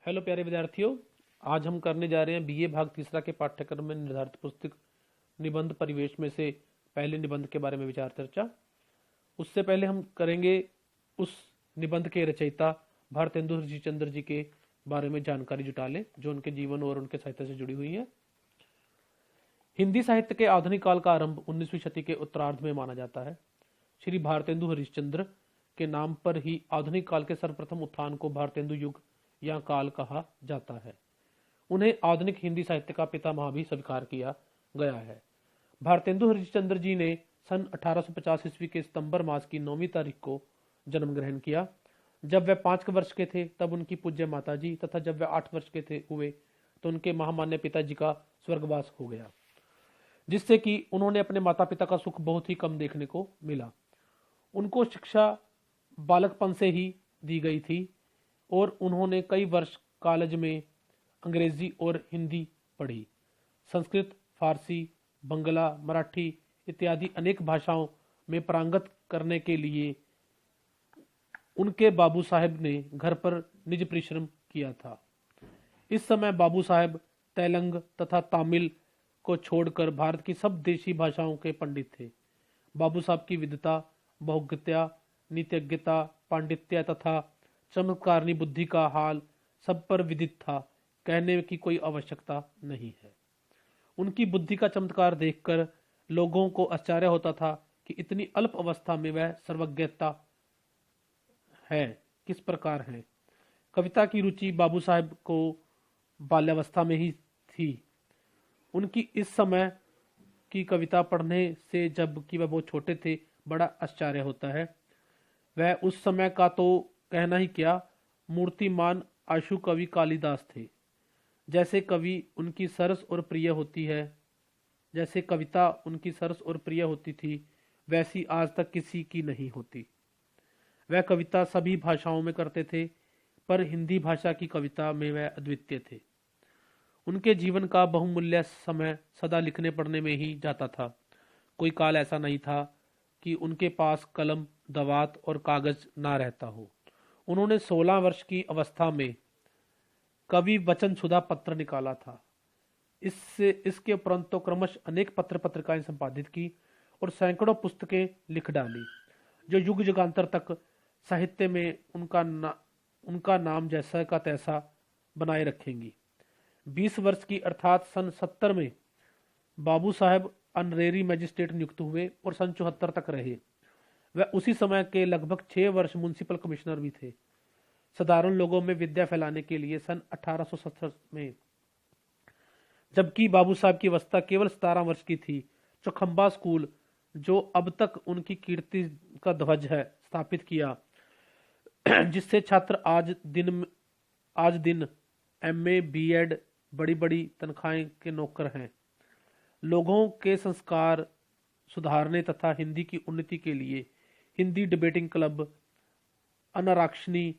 Hello प्यारे विद्यार्थियों, आज हम करने जा रहे हैं बीए भाग तीसरा के पाठ्यक्रम में निर्धारित पुस्तक निबंध परिवेश में से पहले निबंध के बारे में विचार चर्चा। उससे पहले हम करेंगे उस निबंध के रचयिता भारतेंदु हरिश्चंद्र जी के बारे में जानकारी जुटा लें जो उनके जीवन और उनके साहित्य से जुड़ी हुई है। हिंदी साहित्य के आधुनिक काल का आरंभ 19वीं शती के उत्तरार्ध में माना जाता है। श्री भारतेंदु हरिश्चंद्र के नाम पर ही आधुनिक काल के सर्वप्रथम उत्थान को भारतेंदु युग या काल कहा जाता है। उन्हें आधुनिक हिंदी साहित्य का पितामह भी स्वीकार किया गया है। भारतेंदु हरिश्चंद्र जी ने सन 1850 ईस्वी के सितंबर मास की 9वीं तारीख को जन्म ग्रहण किया। जब वे 5 वर्ष के थे तब उनकी पूज्य माता जी तथा जब वे 8 वर्ष के थे हुए तो उनके महामान्य पिताजी का स्वर्गवास हो गया, जिससे कि उन्होंने अपने माता पिता का सुख बहुत ही कम देखने को मिला। उनको शिक्षा बालकपन से ही दी गई थी और उन्होंने कई वर्ष कॉलेज में अंग्रेजी और हिंदी पढ़ी। संस्कृत, फारसी, बंगला, मराठी इत्यादि अनेक भाषाओं में पारंगत करने के लिए उनके बाबू साहब ने घर पर निज परिश्रम किया था। इस समय बाबू साहब तेलंग तथा तमिल को छोड़कर भारत की सब देशी भाषाओं के पंडित थे। बाबू साहब की विद्वता, बहुज्ञता, नीतिज्ञता, पांडित्य तथा चमत्कारनी बुद्धि का हाल सब पर विदित था, कहने की कोई आवश्यकता नहीं है। उनकी बुद्धि का चमत्कार देखकर लोगों को आश्चर्य होता था कि इतनी अल्प अवस्था में वह सर्वज्ञता है किस प्रकार है। कविता की रुचि बाबू साहब को बाल्यावस्था में ही थी। उनकी इस समय की कविता पढ़ने से जबकि वह बहुत छोटे थे बड़ा आश्चर्य होता है। वह उस समय का तो कहना ही क्या, मूर्तिमान आशु कवि कालिदास थे। जैसे कवि उनकी सरस और प्रिय होती है, जैसे कविता उनकी सरस और प्रिय होती थी, वैसी आज तक किसी की नहीं होती। वह कविता सभी भाषाओं में करते थे, पर हिंदी भाषा की कविता में वह अद्वितीय थे। उनके जीवन का बहुमूल्य समय सदा लिखने पढ़ने में ही जाता था। कोई काल ऐसा नहीं था कि उनके पास कलम, दवात और कागज ना रहता हो। उन्होंने 16 वर्ष की अवस्था में कवि वचन सुधा पत्र निकाला था। इसके उपरांत तो क्रमश अनेक पत्र पत्रिकाएं संपादित की और सैकड़ों पुस्तकें लिख डाली, जो युग युगांतर तक साहित्य में उनका नाम जैसा का तैसा बनाए रखेंगी। 20 वर्ष की अर्थात सन 70 में बाबू साहब ऑनरेरी मजिस्ट्रेट नियुक्त हुए और सन 74 तक रहे। वह उसी समय के लगभग 6 वर्ष म्युनिसिपल कमिश्नर भी थे। साधारण लोगों में विद्या फैलाने के लिए सन 1870 में, जबकि बाबू साहब की अवस्था केवल 17 वर्ष की थी, चौखंबा स्कूल, जो अब तक उनकी कीर्ति का ध्वज है, स्थापित किया, जिससे छात्र आज दिन एमए, बीएड, बड़ी बड़ी तनख्वाहें के नौकर हैं। लोगों के संस्कार सुधारने तथा हिंदी की उन्नति के लिए हिंदी डिबेटिंग क्लब, अनारक्षणी,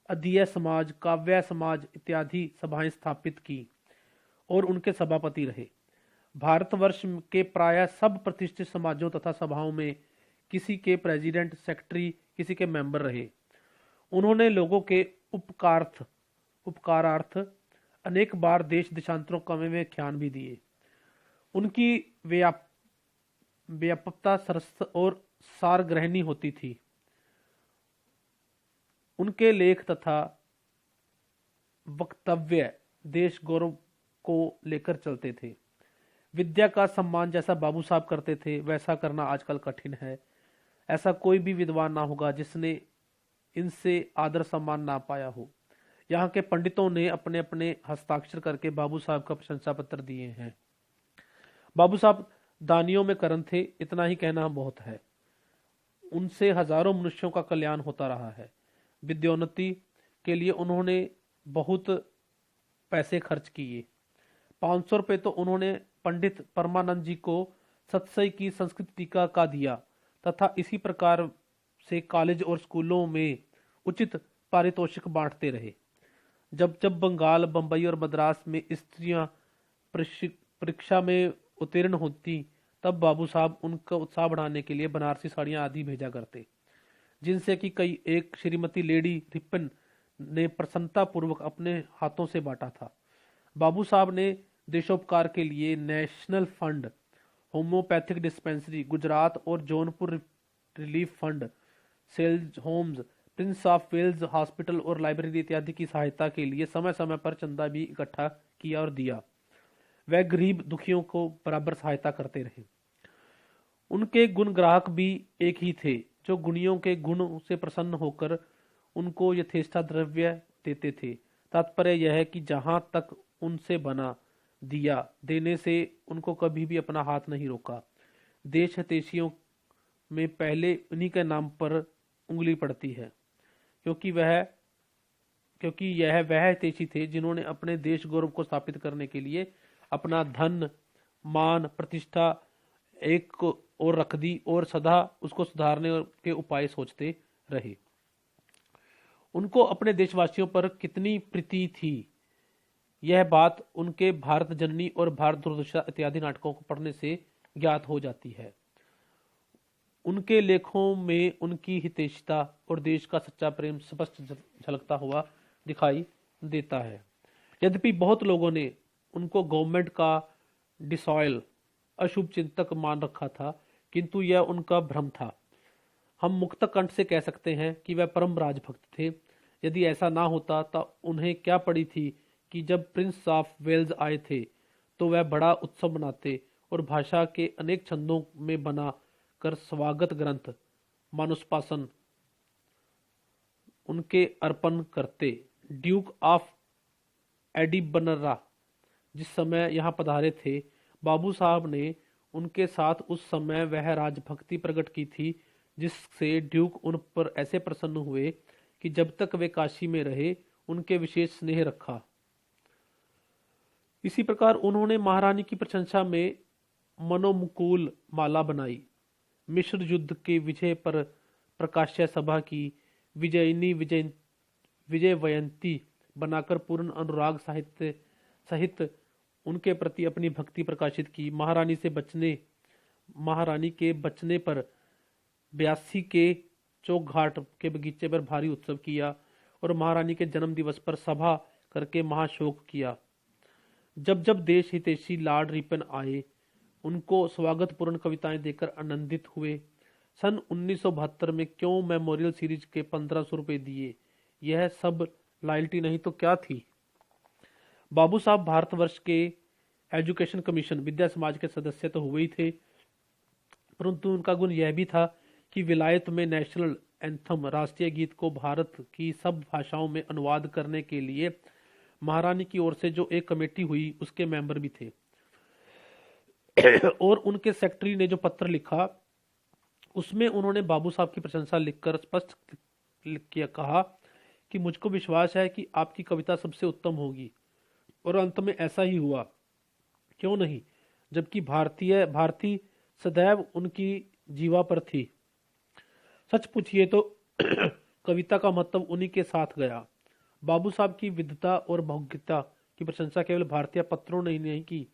अधीय समाज, काव्य समाज इत्यादि सभाएं स्थापित की और उनके सभापति रहे। भारतवर्ष के प्राय सब प्रतिष्ठित समाजों तथा सभाओं में किसी के प्रेसिडेंट, सेक्रेटरी, किसी के मेंबर रहे। उन्होंने लोगों के उपकारार्थ अनेक बार देश देशांतरों का में व्याख्यान भी दिए। उनकी व्यापकता सरस और सारग्रहणी होती थी। उनके लेख तथा वक्तव्य देश गौरव को लेकर चलते थे। विद्या का सम्मान जैसा बाबू साहब करते थे वैसा करना आजकल कठिन है। ऐसा कोई भी विद्वान ना होगा जिसने इनसे आदर सम्मान ना पाया हो। यहाँ के पंडितों ने अपने अपने हस्ताक्षर करके बाबू साहब का प्रशंसा पत्र दिए हैं। बाबू साहब दानियों में करण थे, इतना ही कहना बहुत है। उनसे हजारों मनुष्यों का कल्याण होता रहा है। विद्योन्नति के लिए उन्होंने बहुत पैसे खर्च किए। 500 रुपये तो उन्होंने पंडित परमानंद जी को सत्सई की संस्कृत टीका का दिया तथा इसी प्रकार से कॉलेज और स्कूलों में उचित पारितोषिक बांटते रहे। जब जब बंगाल, बंबई और मद्रास में स्त्रियां परीक्षा में उत्तीर्ण होती तब बाबू साहब उनका उत्साह बढ़ाने के लिए बनारसी साड़ियां आदि भेजा करते, जिनसे कि कई एक श्रीमती लेडी रिपन ने प्रसन्नता पूर्वक अपने हाथों से बांटा था। बाबू साहब ने देशोपकार के लिए national fund, homoeopathic dispensary Gujarat और Jaunpur relief fund, sailors homes, Prince of Wales hospital और लाइब्रेरी इत्यादि की सहायता के लिए समय समय पर चंदा भी इकट्ठा किया और दिया। वह गरीब दुखियों को बराबर सहायता करते रहे। उनके गुण ग्राहक भी एक ही थे, जो गुणियों के गुण से प्रसन्न होकर उनको यथेष्टा द्रव्य देते थे। तात्पर्य यह है कि जहां तक उनसे बना दिया देने से उनको कभी भी अपना हाथ नहीं रोका। देश हितैषियों में पहले उन्हीं के नाम पर उंगली पड़ती है, क्योंकि यह वह हितैषी थे जिन्होंने अपने देश गौरव को स्थापित करने के लिए अपना धन, मान, प्रतिष्ठा एक और रख दी और सदा उसको सुधारने के उपाय सोचते रहे। उनको अपने देशवासियों पर कितनी प्रीति थी, यह बात उनके भारत जननी और भारत दुर्दशा इत्यादि नाटकों को पढ़ने से ज्ञात हो जाती है। उनके लेखों में उनकी हितैषिता और देश का सच्चा प्रेम स्पष्ट झलकता हुआ दिखाई देता है। यद्यपि बहुत लोगों ने उनको गवर्नमेंट का डिसॉयल, अशुभ चिंतक मान रखा था, किंतु यह उनका भ्रम था। हम मुक्त कंठ से कह सकते हैं कि वह परम राजभक्त थे। यदि ऐसा ना होता तो उन्हें क्या पड़ी थी कि जब प्रिंस ऑफ वेल्स आए थे तो वह बड़ा उत्सव मनाते और भाषा के अनेक छंदों में बना कर स्वागत ग्रंथ मानुस्पासन उनके अर्पण करते। ड्यूक ऑफ एडिबनरा जिस समय यहाँ पधारे थे, बाबू साहब ने उनके साथ उस समय वह राजभक्ति प्रकट की थी जिससे ड्यूक उन पर ऐसे प्रसन्न हुए कि जब तक वे काशी में रहे उनके विशेष स्नेह रखा। इसी प्रकार उन्होंने महारानी की प्रशंसा में मनोमुकूल माला बनाई। मिश्र युद्ध के विजय पर प्रकाश्य सभा की विजयिनी विजय वयंती बनाकर पूर्ण अनुराग साहित्य सहित उनके प्रति अपनी भक्ति प्रकाशित की। महारानी के बचने पर ब्यासी के चौक घाट के बगीचे पर भारी उत्सव किया और महारानी के जन्म दिवस पर सभा करके महाशोक किया। जब जब देश हितैषी लॉर्ड रिपन आए, उनको स्वागतपूर्ण कविताएं देकर आनंदित हुए। सन 1972 में क्यों मेमोरियल सीरीज के 1500 रुपए दिए? यह सब लॉयल्टी नहीं तो क्या थी? बाबू साहब भारतवर्ष के एजुकेशन कमीशन विद्या समाज के सदस्य तो हुए ही थे, परंतु उनका गुण यह भी था कि विलायत में नेशनल एंथम राष्ट्रीय गीत को भारत की सब भाषाओं में अनुवाद करने के लिए महारानी की ओर से जो एक कमेटी हुई उसके मेंबर भी थे। और उनके सेक्रेटरी ने जो पत्र लिखा उसमें उन्होंने बाबू साहब की प्रशंसा लिखकर स्पष्ट किया कहा कि मुझको विश्वास है कि आपकी कविता सबसे उत्तम होगी। और अंत में ऐसा ही हुआ, क्यों नहीं, जबकि भारती सदैव उनकी जीवा पर थी। सच पूछिए तो कविता का महत्व उन्हीं के साथ गया। बाबू साहब की विद्वता और भौतिकता की प्रशंसा केवल भारतीय पत्रों ने नहीं की,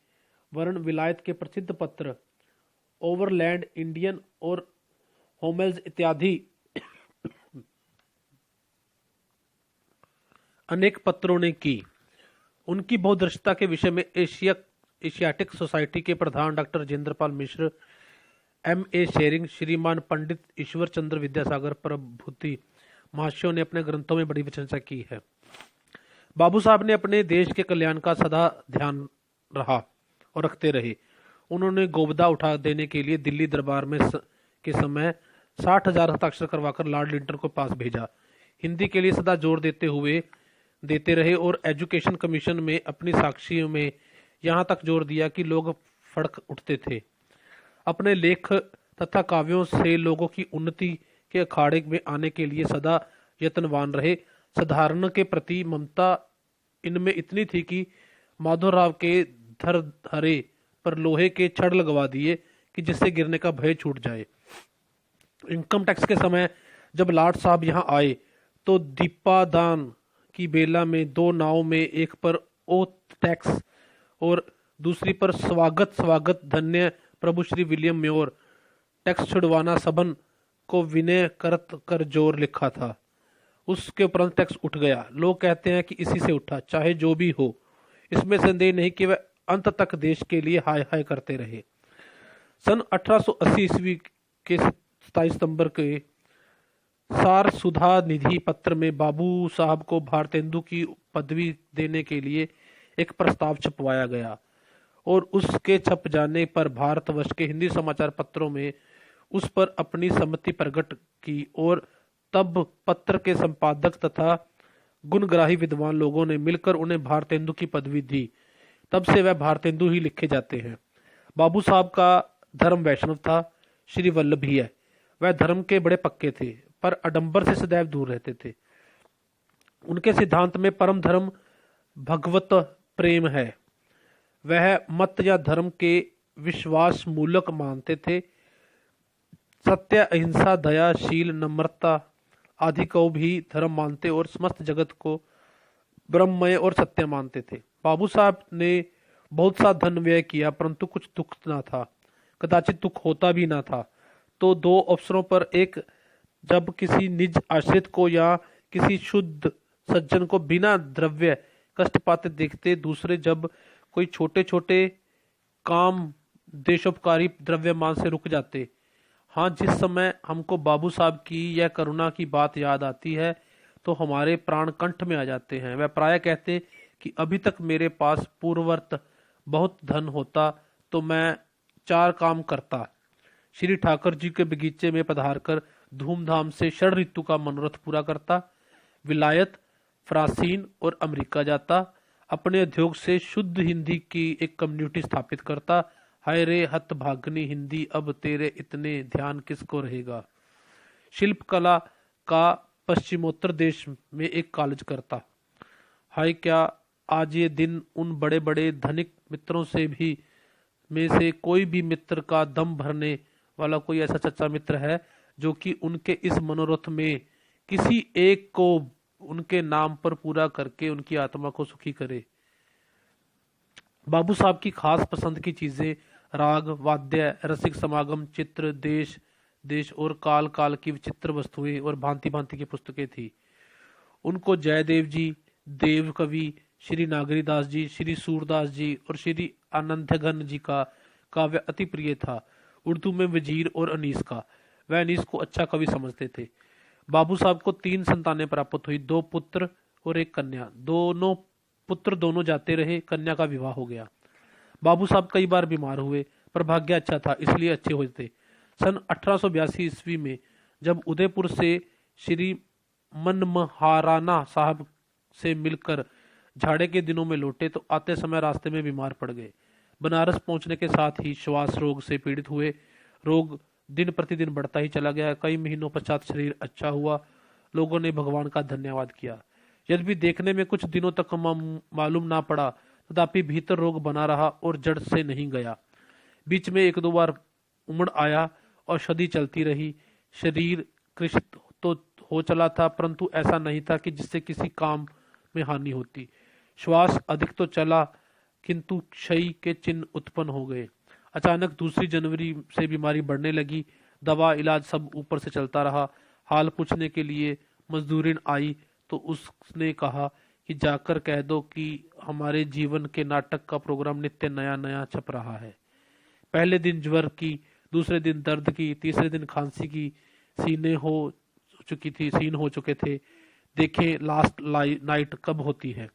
वरन विलायत के प्रसिद्ध पत्र ओवरलैंड इंडियन और होमेल्स इत्यादि अनेक पत्रों ने की। उनकी बहुदर्शिता के विषय में एशियाटिक सोसाइटी के प्रधान डॉक्टर राजेंद्रपाल मिश्र, M.A. शेरिंग, श्रीमान पंडित ईश्वर चंद्र विद्यासागर प्रभृति महाशयों ने अपने ग्रंथों में बड़ी प्रशंसा की है। बाबू साहब ने अपने देश के कल्याण का सदा ध्यान रहा और रखते रहे। उन्होंने गोबदा उठा देने के लिए दिल्ली दरबार में के समय 60,000 हस्ताक्षर करवाकर लॉर्ड लिंटन को पास भेजा। हिंदी के लिए सदा जोर देते रहे और एजुकेशन कमीशन में अपनी साक्षियों में यहाँ तक जोर दिया कि लोग फड़क उठते थे। अपने लेख तथा काव्यों से लोगों की उन्नति के अखाड़े में आने के लिए सदा यत्नवान रहे। साधारण के प्रति ममता इनमें इतनी थी कि माधवराव के धरे पर लोहे के छड़ लगवा दिए कि जिससे गिरने का भय छूट जाए। इनकम टैक्स के समय जब लॉर्ड साहब यहाँ आए तो दीपादान की बेला में 2 नाव में एक पर ओथ टैक्स और दूसरी पर स्वागत धन्य प्रभु श्री विलियम म्योर टैक्स छुड़वाना सबन को विनय करत कर जोर लिखा था। उसके उपरांत टैक्स उठ गया। लोग कहते हैं कि इसी से उठा, चाहे जो भी हो। इसमें संदेह नहीं कि वह अंत तक देश के लिए हाय हाय करते रहे। सन 1880 ईस्वी के 27 सितंबर के सार सुधा निधि पत्र में बाबू साहब को भारतेंदु की पदवी देने के लिए एक प्रस्ताव छपवाया गया और उसके छप जाने पर भारतवर्ष के हिंदी समाचार पत्रों में उस पर अपनी सहमति प्रकट की और तब पत्र के संपादक तथा गुणग्राही विद्वान लोगों ने मिलकर उन्हें भारतेंदु की पदवी दी। तब से वह भारतेंदु ही लिखे जाते हैं। बाबू साहब का धर्म वैष्णव था, श्री वल्लभी है। वह धर्म के बड़े पक्के थे पर आडंबर से सदैव दूर रहते थे। उनके सिद्धांत में परम धर्म भगवत प्रेम है। वह मत या धर्म के विश्वास मूलक मानते थे। सत्य, अहिंसा, दया, शील, नम्रता आदि को भी धर्म मानते और समस्त जगत को ब्रह्ममय और सत्य मानते थे। बाबू साहब ने बहुत सा धन व्यय किया परंतु कुछ दुख ना था, कदाचित दुख होता भी ना था। तो दो अवसरों पर, एक जब किसी निज आश्रित को या किसी शुद्ध सज्जन को बिना द्रव्य कष्ट पाते देखते, दूसरे जब कोई छोटे छोटे काम देशोपकारी द्रव्यमान से रुक जाते। हाँ, जिस समय हमको बाबू साहब की यह करुणा की बात याद आती है तो हमारे प्राण कंठ में आ जाते हैं। वह प्राय कहते कि अभी तक मेरे पास पूर्ववर्त बहुत धन होता तो मैं 4 काम करता। श्री ठाकुर जी के बगीचे में पधारकर धूमधाम से षड ऋतु का मनोरथ पूरा करता, विलायत, फ्रांसीन और अमेरिका जाता, अपने उद्योग से शुद्ध हिंदी की एक कम्युनिटी स्थापित करता। हाय रे हतभाग्नि हिंदी, अब तेरे इतने ध्यान किसको रहेगा। शिल्प कला का पश्चिमोत्तर देश में एक कॉलेज करता। हाय, क्या आज ये दिन उन बड़े बड़े धनिक मित्रों से भी में से कोई भी मित्र का दम भरने वाला कोई ऐसा सच्चा मित्र है जो कि उनके इस मनोरथ में किसी एक को उनके नाम पर पूरा करके उनकी आत्मा को सुखी करे। बाबू साहब की खास पसंद की चीजें राग, वाद्य, रसिक समागम, चित्र, देश देश और काल काल की विचित्र वस्तुएं और भांति भांति की पुस्तकें थी। उनको जयदेव जी, देव कवि, श्री नागरीदास जी, श्री सूरदास जी और श्री आनंदघन जी का काव्य अति प्रिय था। उर्दू में वजीर और अनीस का। वह अनीस को अच्छा कवि समझते थे। बाबू साहब को 3 संतानें प्राप्त हुई, 2 पुत्र और 1 कन्या। दोनों पुत्र दोनों जाते रहे, कन्या का विवाह हो गया। बाबू साहब कई बार बीमार हुए पर भाग्य अच्छा था, इसलिए अच्छे होते। सन 1882 ईस्वी में जब उदयपुर से श्री मनमहाराना साहब से मिलकर झाड़े के दिनों में लौटे तो आते समय रास्ते में बीमार पड़ गए। बनारस पहुंचने के साथ ही श्वास रोग से पीड़ित हुए। रोग दिन प्रतिदिन बढ़ता ही चला गया। कई महीनों पश्चात शरीर अच्छा हुआ। लोगों ने भगवान का धन्यवाद किया। यद्यपि देखने में कुछ दिनों तक मालूम ना पड़ा, तथापि भीतर रोग बना रहा और जड़ से नहीं गया। बीच में 1-2 बार उमड़ आया और औषधि चलती रही। शरीर कृषित तो हो चला था परंतु ऐसा नहीं था कि जिससे किसी काम में हानि होती। श्वास अधिक तो चला किंतु क्षय के चिन्ह उत्पन्न हो गए। अचानक 2 जनवरी से बीमारी बढ़ने लगी। दवा इलाज सब ऊपर से चलता रहा। हाल पूछने के लिए मजदूरिन आई तो उसने कहा कि जाकर कह दो कि हमारे जीवन के नाटक का प्रोग्राम नित्य नया नया छप रहा है। पहले दिन ज्वर की, दूसरे दिन दर्द की, तीसरे दिन खांसी की, सीन हो चुके थे। देखें लास्ट नाइट कब होती है।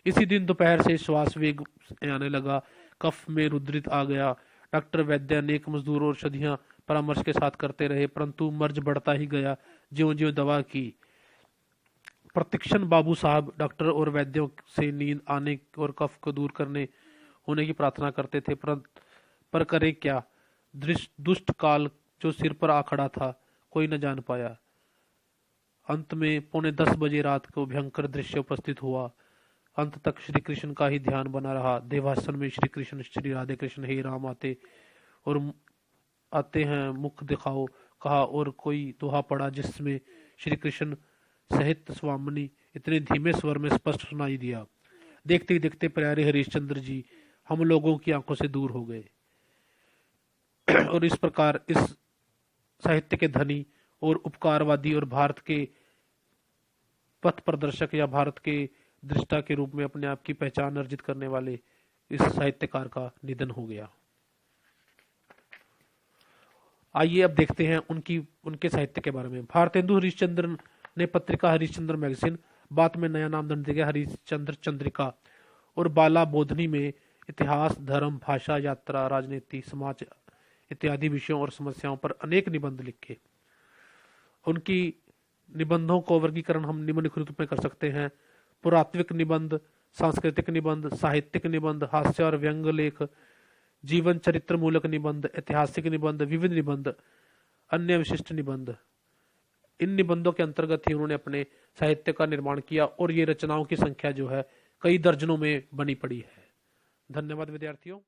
इसी दिन दोपहर से श्वास वेग आने लगा, कफ में रुधिर आ गया। डॉक्टर, वैद्य, अनेक मजदूर और औषधियां परामर्श के साथ करते रहे परंतु मर्ज बढ़ता ही गया ज्यों ज्यों दवा की। प्रतिक्षण बाबू साहब डॉक्टर और वैद्यों से नींद आने और कफ को दूर करने होने की प्रार्थना करते थे पर करे क्या। दुष्ट काल जो सिर पर आ खड़ा था कोई न जान पाया। अंत में 9:45 बजे रात को भयंकर दृश्य उपस्थित हुआ। अंत तक श्री कृष्ण का ही ध्यान बना रहा। देवासन में श्री कृष्ण, श्री राधे कृष्ण, हे राम आते हैं मुख दिखाओ कहा और कोई दोहा पड़ा जिसमें श्री कृष्ण सहित स्वामिनी इतने धीमे स्वर में स्पष्ट सुनाई दिया। देखते ही देखते प्यारे हरिश्चंद्र जी हम लोगों की आंखों से दूर हो गए। और इस प्रकार इस साहित्य के धनी और उपकारवादी और भारत के पथ प्रदर्शक या भारत के दृष्टा के रूप में अपने आप की पहचान अर्जित करने वाले इस साहित्यकार का निधन हो गया। आइए अब देखते हैं उनके साहित्य के बारे में। भारतेंदु हरिश्चंद्र ने पत्रिका हरिश्चंद्र मैगजीन, बाद में नया नाम दे दिया हरिश्चंद्र चंद्रिका, और बाला बोधनी में इतिहास, धर्म, भाषा, यात्रा, राजनीति, समाज इत्यादि विषयों और समस्याओं पर अनेक निबंध लिखे। उनकी निबंधों को वर्गीकरण हम निम्नलिखित रूप में कर सकते हैं: पुरातात्विक निबंध, सांस्कृतिक निबंध, साहित्यिक निबंध, हास्य और व्यंग्य लेख, जीवन चरित्र मूलक निबंध, ऐतिहासिक निबंध, विविध निबंध, अन्य विशिष्ट निबंध। इन निबंधों के अंतर्गत ही उन्होंने अपने साहित्य का निर्माण किया और ये रचनाओं की संख्या जो है कई दर्जनों में बनी पड़ी है। धन्यवाद विद्यार्थियों।